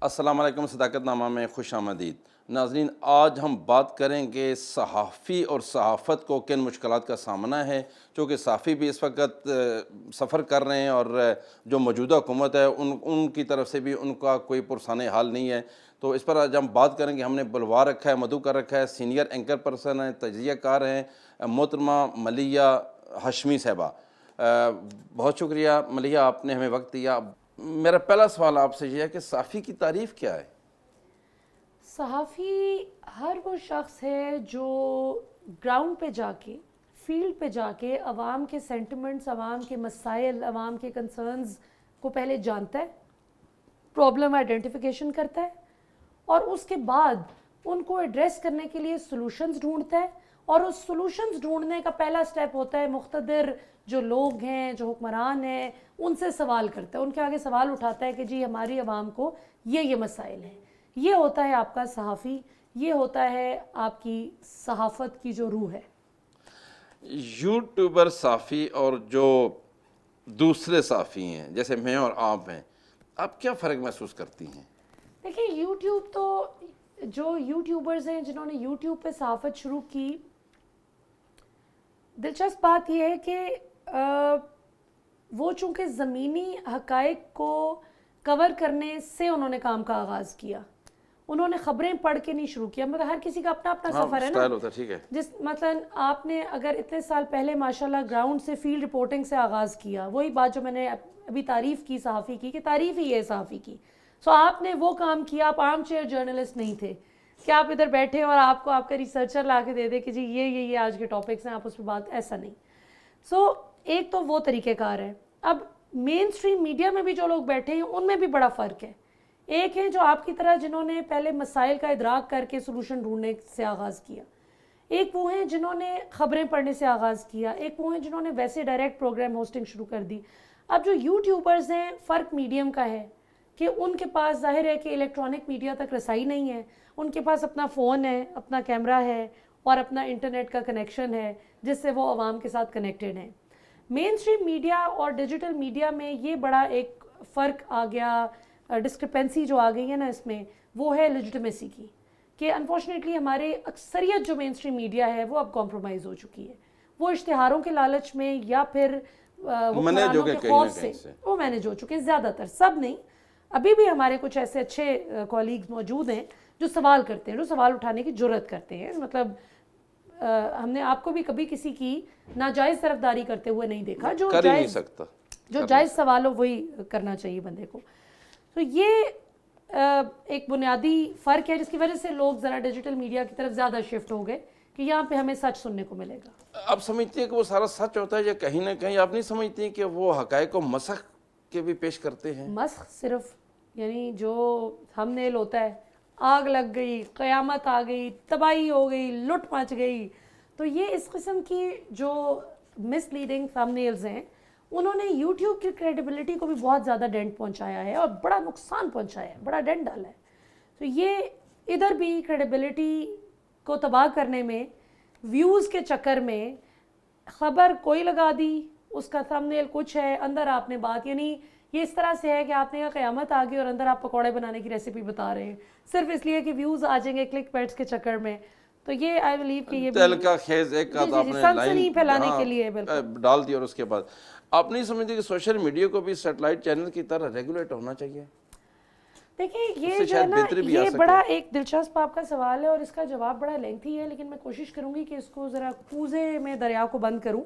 السلام علیکم، صداقت نامہ میں خوش آمدید ناظرین۔ آج ہم بات کریں گے صحافی اور صحافت کو کن مشکلات کا سامنا ہے، چونکہ صحافی بھی اس وقت سفر کر رہے ہیں اور جو موجودہ حکومت ہے ان کی طرف سے بھی ان کا کوئی پرسان حال نہیں ہے۔ تو اس پر آج ہم بات کریں گے۔ ہم نے بلوا رکھا ہے، مدعو کر رکھا ہے، سینئر اینکر پرسن ہیں، تجزیہ کار ہیں، محترمہ ملیحہ ہاشمی صاحبہ۔ بہت شکریہ ملیحہ، آپ نے ہمیں وقت دیا۔ میرا پہلا سوال آپ سے یہ ہے کہ صحافی کی تعریف کیا ہے؟ صحافی ہر وہ شخص ہے جو گراؤنڈ پہ جا کے، فیلڈ پہ جا کے عوام کے سینٹیمنٹس، عوام کے مسائل، عوام کے کنسرنز کو پہلے جانتا ہے، پرابلم آئیڈینٹیفیکیشن کرتا ہے اور اس کے بعد ان کو ایڈریس کرنے کے لیے سلوشنز ڈھونڈتا ہے، اور اس سلوشنز ڈھونڈنے کا پہلا سٹیپ ہوتا ہے مقتدر جو لوگ ہیں، جو حکمران ہیں، ان سے سوال کرتا ہے، ان کے آگے سوال اٹھاتا ہے کہ جی ہماری عوام کو یہ مسائل ہیں۔ یہ ہوتا ہے آپ کا صحافی، یہ ہوتا ہے آپ کی صحافت کی جو روح ہے۔ یوٹیوبر صحافی اور جو دوسرے صحافی ہیں جیسے میں اور آپ ہیں، آپ کیا فرق محسوس کرتی ہیں؟ دیکھیں، یوٹیوب تو جو یوٹیوبرز ہیں جنہوں نے یوٹیوب پہ صحافت شروع کی، دلچسپ بات یہ ہے کہ وہ چونکہ زمینی حقائق کو کور کرنے سے انہوں نے کام کا آغاز کیا، انہوں نے خبریں پڑھ کے نہیں شروع کیا۔ مگر ہر کسی کا اپنا اپنا سفر ہے نا، سٹائل ہوتا ہے، ٹھیک ہے۔ جس مثلا آپ نے اگر اتنے سال پہلے ماشاءاللہ گراؤنڈ سے فیلڈ رپورٹنگ سے آغاز کیا، وہی بات جو میں نے ابھی تعریف کی صحافی کی، کہ تعریف ہی ہے صحافی کی، سو آپ نے وہ کام کیا۔ آپ عام چیئر جرنلسٹ نہیں تھے کہ آپ ادھر بیٹھے اور آپ کو آپ کا ریسرچر لا کے دے دے کہ جی یہ آج کے ٹاپکس ہیں، آپ اس پہ بات، ایسا نہیں۔ سو ایک تو وہ طریقہ کار ہے۔ اب مین سٹریم میڈیا میں بھی جو لوگ بیٹھے ہیں ان میں بھی بڑا فرق ہے۔ ایک ہے جو آپ کی طرح جنہوں نے پہلے مسائل کا ادراک کر کے سلوشن ڈھونڈنے سے آغاز کیا، ایک وہ ہیں جنہوں نے خبریں پڑھنے سے آغاز کیا، ایک وہ ہیں جنہوں نے ویسے ڈائریکٹ پروگرام ہوسٹنگ شروع کر دی۔ اب جو یوٹیوبرز ہیں، فرق میڈیم کا ہے کہ ان کے پاس ظاہر ہے کہ الیکٹرانک میڈیا تک رسائی نہیں ہے، ان کے پاس اپنا فون ہے، اپنا کیمرہ ہے اور اپنا انٹرنیٹ کا کنیکشن ہے جس سے وہ عوام کے ساتھ کنیکٹڈ ہیں۔ مین سٹریم میڈیا اور ڈیجیٹل میڈیا میں یہ بڑا ایک فرق آ گیا، ڈسکرپنسی جو آ گئی ہے نا اس میں، وہ ہے لیجٹمیسی کی، کہ انفارچونیٹلی ہمارے اکثریت جو مین سٹریم میڈیا ہے وہ اب کمپرومائز ہو چکی ہے۔ وہ اشتہاروں کے لالچ میں یا پھر حکمرانوں کے خوف سے وہ مینیج ہو چکے ہیں، زیادہ تر، سب نہیں۔ ابھی بھی ہمارے کچھ ایسے اچھے کولیگز موجود ہیں جو سوال کرتے ہیں، جو سوال اٹھانے کی جرات کرتے ہیں۔ مطلب ہم نے آپ کو بھی کبھی کسی کی ناجائز طرفداری کرتے ہوئے نہیں دیکھا۔ جو کر ہی نہیں سکتا، جو جائز سوال ہو وہی کرنا چاہیے بندے کو۔ تو یہ ایک بنیادی فرق ہے جس کی وجہ سے لوگ ذرا ڈیجیٹل میڈیا کی طرف زیادہ شفٹ ہو گئے کہ یہاں پہ ہمیں سچ سننے کو ملے گا۔ آپ سمجھتی ہیں کہ وہ سارا سچ ہوتا ہے یا کہیں نہ کہیں آپ نہیں سمجھتی کہ وہ حقائق کو مسخ کے بھی پیش کرتے ہیں؟ مسخ صرف یعنی جو ہم نیل ہوتا ہے، آگ لگ گئی، قیامت آ گئی، تباہی ہو گئی، لٹ مچ گئی، تو یہ اس قسم کی جو مس لیڈنگ تھم نیلز ہیں انہوں نے یوٹیوب کی کریڈیبلٹی کو بھی بہت زیادہ ڈینٹ پہنچایا ہے اور بڑا نقصان پہنچایا ہے، بڑا ڈینٹ ڈالا ہے۔ تو یہ ادھر بھی کریڈیبلٹی کو تباہ کرنے میں، ویوز کے چکر میں خبر کوئی لگا دی، اس کا تھم نیل کچھ ہے، اندر آپ نے بات، یعنی یہ اس طرح سے ہے کہ آپ نے کہا قیامت آ گئی اور اندر آپ پکوڑے بنانے کی ریسیپی بتا رہے ہیں، صرف اس لیے کہ ویوز آ جائیں گے کلک بیٹس کے چکر میں۔ تو یہ آئی بلیو کہ یہ تل کا خیز ایک آدھ آپ نے سنسنی لائن پھیلانے کے لیے بالکل ڈال دی، اور اس کے بعد آپ نہیں سمجھتے کہ سوشل میڈیا کو بھی سیٹلائٹ چینل کی طرح ریگولیٹ ہونا چاہیے؟ دیکھیں یہ جو ہے نا، یہ بڑا ایک دلچسپ آپ کا سوال ہے اور اس کا جواب بڑا لینتھی ہے، لیکن میں کوشش کروں گی کہ اس کو ذرا کوزے میں دریا کو بند کروں۔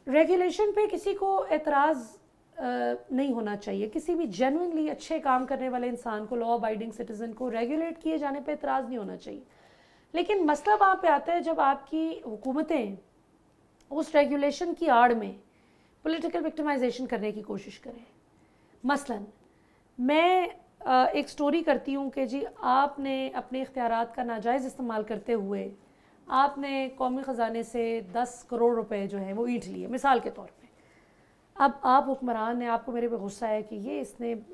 ریگولیشن پہ کسی کو اعتراض نہیں ہونا چاہیے، کسی بھی جینوئنلی اچھے کام کرنے والے انسان کو، لا ابائڈنگ سٹیزن کو ریگولیٹ کیے جانے پہ اعتراض نہیں ہونا چاہیے۔ لیکن مسئلہ وہاں پہ آتا ہے جب آپ کی حکومتیں اس ریگولیشن کی آڑ میں پولیٹیکل وکٹمائزیشن کرنے کی کوشش کریں۔ مثلاً میں ایک سٹوری کرتی ہوں کہ جی آپ نے اپنے اختیارات کا ناجائز استعمال کرتے ہوئے آپ نے قومی خزانے سے 10 کروڑ روپے جو ہیں وہ اینٹھ لیے، مثال کے طور پہ۔ اب آپ حکمران نے، آپ کو میرے پہ غصہ ہے کہ یہ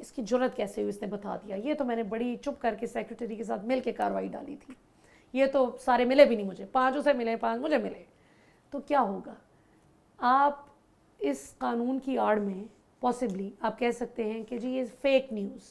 اس کی جرت کیسے ہوئی، اس نے بتا دیا، یہ تو میں نے بڑی چپ کر کے سیکریٹری کے ساتھ مل کے کارروائی ڈالی تھی، یہ تو سارے ملے بھی نہیں مجھے، 5 اسے ملے، 5 مجھے ملے۔ تو کیا ہوگا؟ آپ اس قانون کی آڑ میں پاسبلی آپ کہہ سکتے ہیں کہ جی یہ فیک نیوز،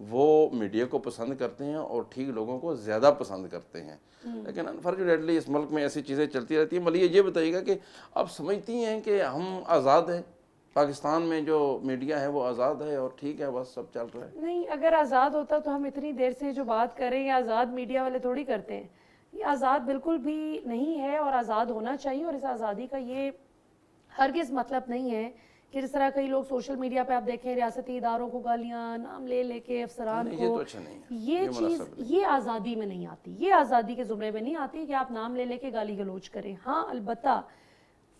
وہ میڈیا کو پسند کرتے ہیں اور ٹھیک لوگوں کو زیادہ پسند کرتے ہیں. لیکن انفارچونیٹلی اس ملک میں ایسی چیزیں چلتی رہتی ہیں. ملیہ یہ بتائیے گا کہ آپ سمجھتی ہیں کہ ہم آزاد ہیں, پاکستان میں جو میڈیا ہے وہ آزاد ہے اور ٹھیک ہے بس سب چل رہا ہے؟ نہیں, اگر آزاد ہوتا تو ہم اتنی دیر سے جو بات کر رہے ہیں یہ آزاد میڈیا والے تھوڑی کرتے ہیں. یہ آزاد بالکل بھی نہیں ہے اور آزاد ہونا چاہیے, اور اس آزادی کا یہ ہرگز مطلب نہیں ہے کہ جس طرح کئی لوگ سوشل میڈیا پہ آپ دیکھیں ریاستی اداروں کو گالیاں نام لے لے کے افسران یہ تو کو, اچھا نہیں ہے, یہ چیز یہ آزادی میں نہیں آتی, یہ آزادی کے زمرے میں نہیں آتی کہ آپ نام لے لے کے گالی گلوچ کریں. ہاں البتہ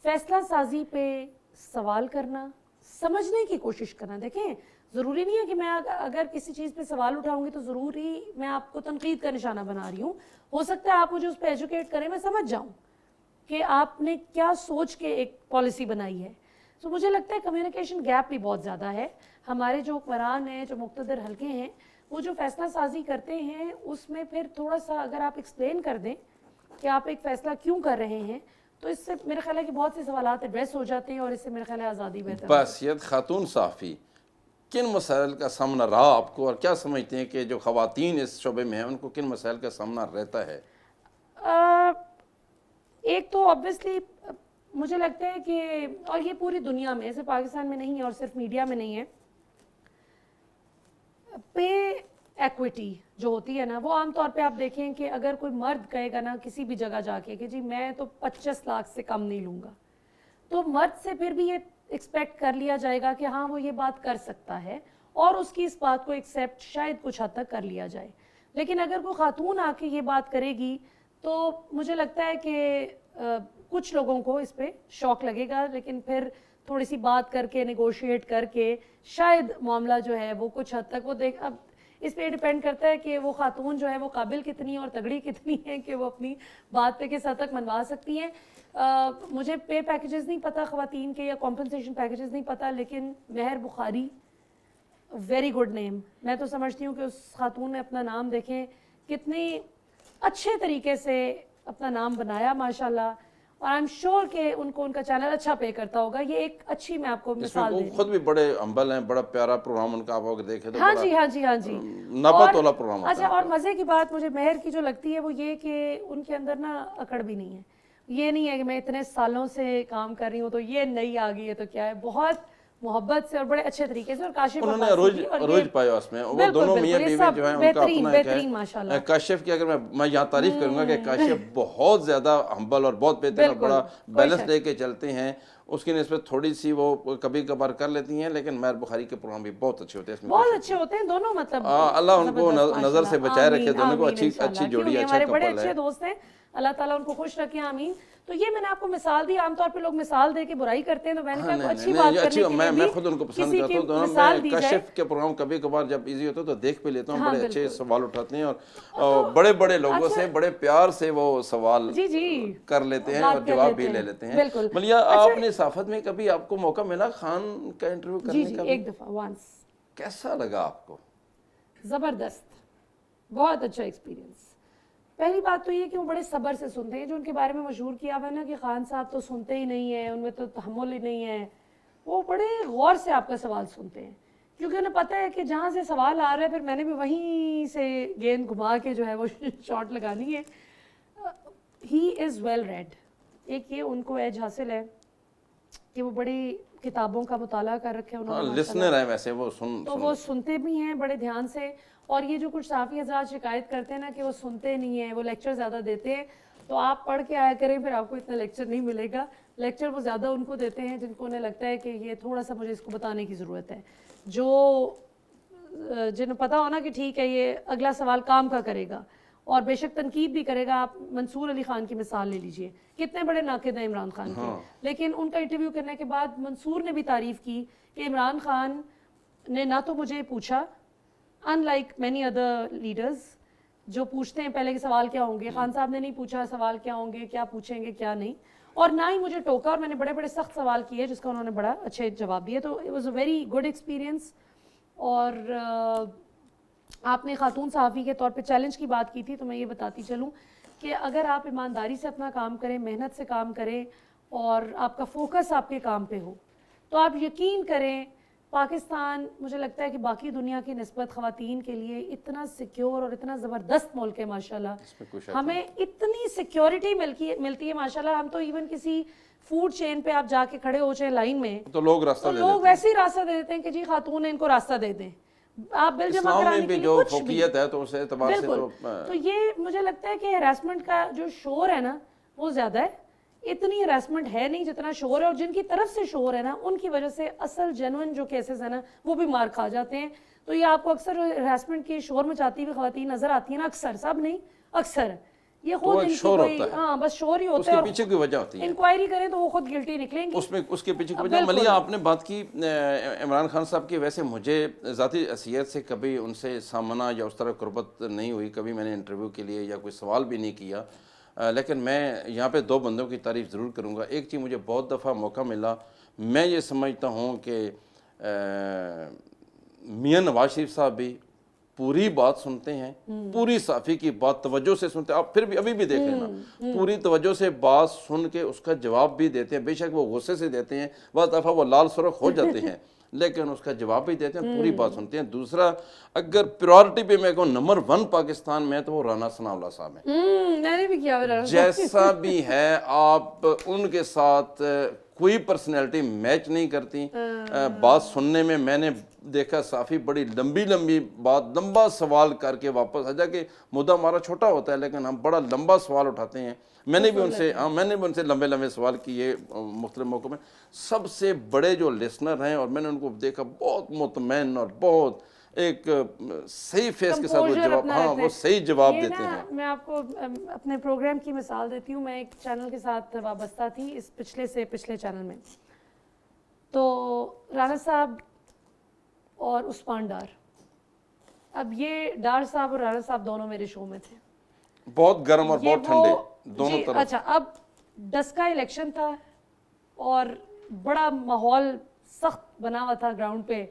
فیصلہ سازی پہ سوال کرنا, سمجھنے کی کوشش کرنا. دیکھیں ضروری نہیں ہے کہ میں اگر کسی چیز پہ سوال اٹھاؤں گی تو ضروری میں آپ کو تنقید کا نشانہ بنا رہی ہوں. ہو سکتا ہے آپ مجھے اس پہ ایجوکیٹ کریں, میں سمجھ جاؤں کہ آپ نے کیا سوچ کے ایک پالیسی بنائی ہے. تو مجھے لگتا ہے کمیونیکیشن گیپ بھی بہت زیادہ ہے. ہمارے جو حکمران ہیں, جو مقتدر حلقے ہیں, وہ جو فیصلہ سازی کرتے ہیں اس میں پھر تھوڑا سا اگر آپ ایکسپلین کر دیں کہ آپ ایک فیصلہ کیوں کر رہے ہیں تو اس سے میرے خیال ہے کہ بہت سے سوالات ایڈریس ہو جاتے ہیں اور اس سے میرے خیال ہے آزادی بہتر. بحیثیت خاتون صحافی کن مسائل کا سامنا رہا آپ کو, اور کیا سمجھتے ہیں کہ جو خواتین اس شعبے میں ہیں ان کو کن مسائل کا سامنا رہتا ہے؟ ایک تو آبویسلی مجھے لگتا ہے کہ, اور یہ پوری دنیا میں, صرف پاکستان میں نہیں ہے اور صرف میڈیا میں نہیں ہے, پے ایکویٹی جو ہوتی ہے نا, وہ عام طور پہ آپ دیکھیں کہ اگر کوئی مرد کہے گا نا کسی بھی جگہ جا کے کہ جی میں تو 25 لاکھ سے کم نہیں لوں گا, تو مرد سے پھر بھی یہ ایکسپیکٹ کر لیا جائے گا کہ ہاں وہ یہ بات کر سکتا ہے اور اس کی اس بات کو ایکسیپٹ شاید کچھ حد تک کر لیا جائے. لیکن اگر کوئی خاتون آ کے یہ بات کرے گی تو مجھے لگتا ہے کہ کچھ لوگوں کو اس پہ شوق لگے گا, لیکن پھر تھوڑی سی بات کر کے نیگوشیٹ کر کے شاید معاملہ جو ہے وہ کچھ حد تک وہ دیکھ, اب اس پہ ڈیپینڈ کرتا ہے کہ وہ خاتون جو ہے وہ قابل کتنی اور تگڑی کتنی ہے کہ وہ اپنی بات پہ کس حد تک منوا سکتی ہیں. مجھے پے پیکیجز نہیں پتہ خواتین کے یا کمپنسیشن پیکیجز نہیں پتہ, لیکن مہر بخاری ویری گڈ نیم. میں تو سمجھتی ہوں کہ اس خاتون نے اپنا نام دیکھیں کتنی اچھے طریقے سے اپنا نام بنایا ماشاءاللہ, اور آئی ایم شیور کہ ان کو ان کا چینل اچھا پے کرتا ہوگا. یہ ایک اچھی میں آپ کو مثال دے, خود بھی بڑے ہمبل ہیں, بڑا پیارا پروگرام ان کا آپ اگر دیکھیں تو ہاں جی ہاں جی ہاں جی نبت والا پروگرام ہوتا ہے. اچھا, اور مزے کی بات مجھے مہر کی جو لگتی ہے وہ یہ کہ ان کے اندر نا اکڑ بھی نہیں ہے. یہ نہیں ہے کہ میں اتنے سالوں سے کام کر رہی ہوں تو یہ نئی آ گئی ہے تو کیا ہے, بہت محبت سے اور بڑے اچھے طریقے سے. اور کاشف انہوں نے عروج پایا اس میں, وہ دونوں میاں بیوی جو ہیں ان کا اپنا بہترین ماشاءاللہ. کاشف کی اگر میں یہاں تعریف کروں گا کہ کاشف بہت زیادہ ہمبل اور بہت بہترین اور بڑا بیلنس لے کے چلتے ہیں. اس کی نسبت تھوڑی سی وہ کبھی کبھار کر لیتی ہیں, لیکن مہر بخاری کے پروگرام بھی بہت اچھے ہوتے ہیں, بہت اچھے ہوتے ہیں دونوں. مطلب اللہ ان کو نظر سے بچائے رکھے, دونوں کو اچھی جوڑی, اچھا ہمارے بڑے کپل اچھے ہے. دوست ہیں, اللہ تعالیٰ ان کو خوش رکھے, آمین. تو یہ میں نے آپ کو مثال دی. عام طور پہ لوگ مثال دے کے برائی کرتے ہیں, تو میں نے کہا اچھی بات کرنے کے لیے میں خود ان کو پسند کرتا ہوں. دونوں میں کاشف کے پروگرام کبھی کبھار جب ایزی ہوتا ہے تو دیکھ بھی لیتا ہوں, بڑے اچھے سوال اٹھاتے ہیں اور بڑے بڑے لوگوں سے بڑے پیار سے وہ سوال کر لیتے ہیں اور جواب بھی لے لیتے ہیں. ملیہ آپ نے صحافت میں کبھی آپ کو موقع ملا خان کا انٹرویو کرنے کا؟ ایک دفعہ وانس. کیسا لگا آپ کو؟ زبردست, بہت اچھا ایکسپیرینس. پہلی بات تو یہ کہ وہ بڑے صبر سے سنتے ہیں, جو ان کے بارے میں مشہور کیا ہوا ہے نا کہ خان صاحب تو سنتے ہی نہیں ہیں, ان میں تو تحمل ہی نہیں ہے. وہ بڑے غور سے آپ کا سوال سنتے ہیں کیونکہ انہیں پتہ ہے کہ جہاں سے سوال آ رہا ہے پھر میں نے بھی وہیں سے گیند گھما کے جو ہے وہ شاٹ لگانی ہے. ہی از ویل ریڈ. ایک یہ ان کو ایج حاصل ہے کہ وہ بڑی کتابوں کا مطالعہ کر رکھے انہوں نے, لسنر ہیں ویسے وہ تو وہ سنتے بھی ہیں بڑے دھیان سے. اور یہ جو کچھ صحافی حضرات شکایت کرتے ہیں نا کہ وہ سنتے نہیں ہیں, وہ لیکچر زیادہ دیتے ہیں, تو آپ پڑھ کے آیا کریں, پھر آپ کو اتنا لیکچر نہیں ملے گا. لیکچر وہ زیادہ ان کو دیتے ہیں جن کو انہیں لگتا ہے کہ یہ تھوڑا سا مجھے اس کو بتانے کی ضرورت ہے, جو جنہیں پتہ ہونا کہ ٹھیک ہے یہ اگلا سوال کام کا کرے گا اور بے شک تنقید بھی کرے گا. آپ منصور علی خان کی مثال لے لیجئے, کتنے بڑے ناقد ہیں عمران خان کے, لیکن ان کا انٹرویو کرنے کے بعد منصور نے بھی تعریف کی کہ عمران خان نے نہ تو مجھے پوچھا, unlike many other leaders جو پوچھتے ہیں پہلے کہ سوال کیا ہوں گے, خان صاحب نے نہیں پوچھا سوال کیا ہوں گے, کیا پوچھیں گے کیا نہیں, اور نہ ہی مجھے ٹوکا, اور میں نے بڑے بڑے سخت سوال کیے جس کا انہوں نے بڑا اچھے جواب دیے. تو it was a very good experience. اور آپ نے خاتون صحافی کے طور پہ چیلنج کی بات کی تھی, تو میں یہ بتاتی چلوں کہ اگر آپ ایمانداری سے اپنا کام کریں, محنت سے کام کریں اور آپ کا فوکس آپ کے کام پہ ہو, تو آپ یقین کریں پاکستان مجھے لگتا ہے کہ باقی دنیا کی نسبت خواتین کے لیے اتنا سیکیور اور اتنا زبردست ملک ہے ماشاءاللہ. ہمیں اتنی سیکیورٹی ملتی ہے ماشاءاللہ. ہم تو ایون کسی فوڈ چین پہ آپ جا کے کھڑے ہو جائیں لائن میں تو لوگ راستہ دے لوگ ویسے ہی راستہ دے دیتے ہیں کہ جی خاتون ہیں ان کو راستہ دے دیں. آپ بل جمع اسلام میں کرانے کے بھی لیے جو کچھ بھی فوقیت ہے تو اس اعتبار سے تو یہ مجھے لگتا ہے کہ ہراسمنٹ کا جو شور ہے نا وہ زیادہ ہے. اتنی ہراسمنٹ ہے نہیں جتنا شور ہے, اور جن کی طرف سے شور ہے نا ان کی وجہ سے اصل جینوئن جو کیسز ہیں نا وہ بھی مار کھا جاتے ہیں. تو یہ آپ کو اکثر ہراسمنٹ کی شور مچاتی ہوئی خواتین نظر آتی ہیں نا, اکثر, سب نہیں اکثر, یہ خود ان کی کوئی ہاں بس شور ہی ہوتا ہے. اس کے پیچھے کی وجہ ہوتی ہے, انکوائری کریں تو وہ خود گلٹی نکلیں گی اس کے پیچھے کی وجہ. ملیہ آپ نے بات کی عمران خان صاحب کی, ویسے مجھے ذاتی حیثیت سے کبھی ان سے سامنا یا اس طرح قربت نہیں ہوئی, کبھی میں نے انٹرویو کے لیے یا کوئی سوال بھی نہیں کیا, لیکن میں یہاں پہ دو بندوں کی تعریف ضرور کروں گا. ایک چیز مجھے بہت دفعہ موقع ملا, میں یہ سمجھتا ہوں کہ میاں نواز شریف صاحب بھی پوری بات سنتے ہیں, پوری صحافی کی بات توجہ سے سنتے ہیں. آپ پھر بھی ابھی بھی دیکھ لینا, پوری توجہ سے بات سن کے اس کا جواب بھی دیتے ہیں. بے شک وہ غصے سے دیتے ہیں, بعض دفعہ وہ لال سرخ ہو جاتے ہیں, لیکن اس کا جواب بھی دیتے ہیں, پوری بات سنتے ہیں. دوسرا, اگر پریورٹی پہ میں کہوں نمبر 1 پاکستان میں تو وہ رانا ثناء اللہ صاحب ہیں. میں نے بھی کیا جیسا بھی ہے آپ ان کے ساتھ کوئی پرسنالٹی میچ نہیں کرتی. بات سننے میں نے دیکھا صافی بڑی لمبی بات, لمبا سوال کر کے واپس آ جا کے مدعا ہمارا چھوٹا ہوتا ہے لیکن ہم بڑا لمبا سوال اٹھاتے ہیں. میں نے بھی ان سے لمبے سوال کیے مختلف موقعوں میں. سب سے بڑے جو لسنر ہیں اور میں نے ان کو دیکھا بہت مطمئن اور بہت ایک صحیح فیس کے ساتھ وہ جواب, ہاں وہ صحیح جواب دیتے ہیں. میں آپ کو اپنے پروگرام کی مثال دیتی ہوں. میں ایک چینل کے ساتھ وابستہ تھی, اس پچھلے چینل میں, تو رانا صاحب اور عثمان ڈار, اب یہ ڈار صاحب اور رانا صاحب دونوں میرے شو میں تھے, بہت گرم اور بہت ٹھنڈے دونوں طرف. اچھا, اب 10 کا الیکشن تھا اور بڑا ماحول سخت بنا ہوا تھا گراؤنڈ پہ.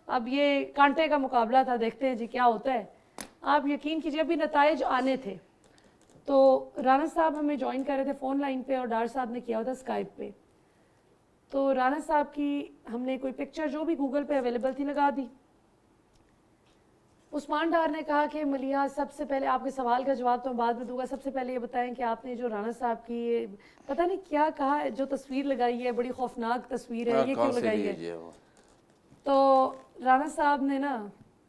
اب یہ کانٹے کا مقابلہ تھا, دیکھتے ہیں جی کیا ہوتا ہے. آپ یقین کیجیے ابھی نتائج آنے تھے تو رانا صاحب ہمیں جوائن کر رہے تھے فون لائن پہ اور ڈار صاحب نے کیا ہوتا اسکائپ پہ. تو رانا صاحب کی ہم نے کوئی پکچر جو بھی گوگل پہ اویلیبل تھی لگا دی. عثمان ڈار نے کہا کہ ملیہ سب سے پہلے آپ کے سوال کا جواب تو میں بعد میں دوں گا, سب سے پہلے یہ بتائیں کہ آپ نے جو رانا صاحب کی پتہ نہیں کیا کہا ہے, جو تصویر لگائی ہے بڑی خوفناک تصویر ہے, یہ کیوں لگائی ہے. تو رانا صاحب نے نا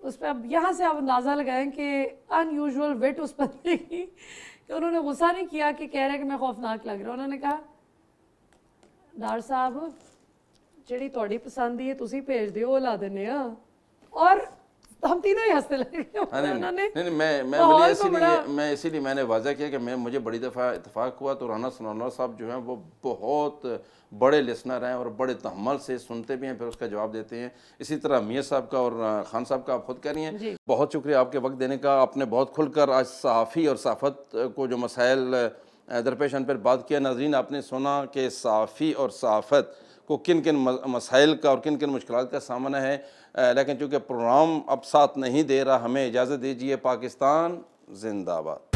اس پہ, اب یہاں سے آپ اندازہ لگائیں کہ ان یوزول وٹ اس بندے کی, کہ انہوں نے غصہ نہیں کیا کہ کہہ رہے کہ میں خوفناک لگ رہا. انہوں نے کہا ڈار صاحب جڑی تہاڈی پسند ہی ہے تسی بھیج دیو, وہ لا دینے ہاں. اور ہم تینوں ہی ہنسنے لگے. میں اسی لیے میں نے واضح کیا کہ مجھے بڑی دفعہ اتفاق ہوا تو رانا ثناء اللہ صاحب جو ہیں وہ بہت بڑے لسنر ہیں اور بڑے تحمل سے سنتے بھی ہیں, پھر اس کا جواب دیتے ہیں. اسی طرح میاں صاحب کا اور خان صاحب کا آپ خود کہہ رہی ہیں. بہت شکریہ آپ کے وقت دینے کا. آپ نے بہت کھل کر آج صحافی اور صحافت کو جو مسائل درپیش ان پر بات کیا. ناظرین, آپ نے سنا کہ صحافی اور صحافت کو کن مسائل کا اور کن مشکلات کا سامنا ہے, لیکن چونکہ پروگرام اب ساتھ نہیں دے رہا, ہمیں اجازت دیجیے. پاکستان زندہ باد.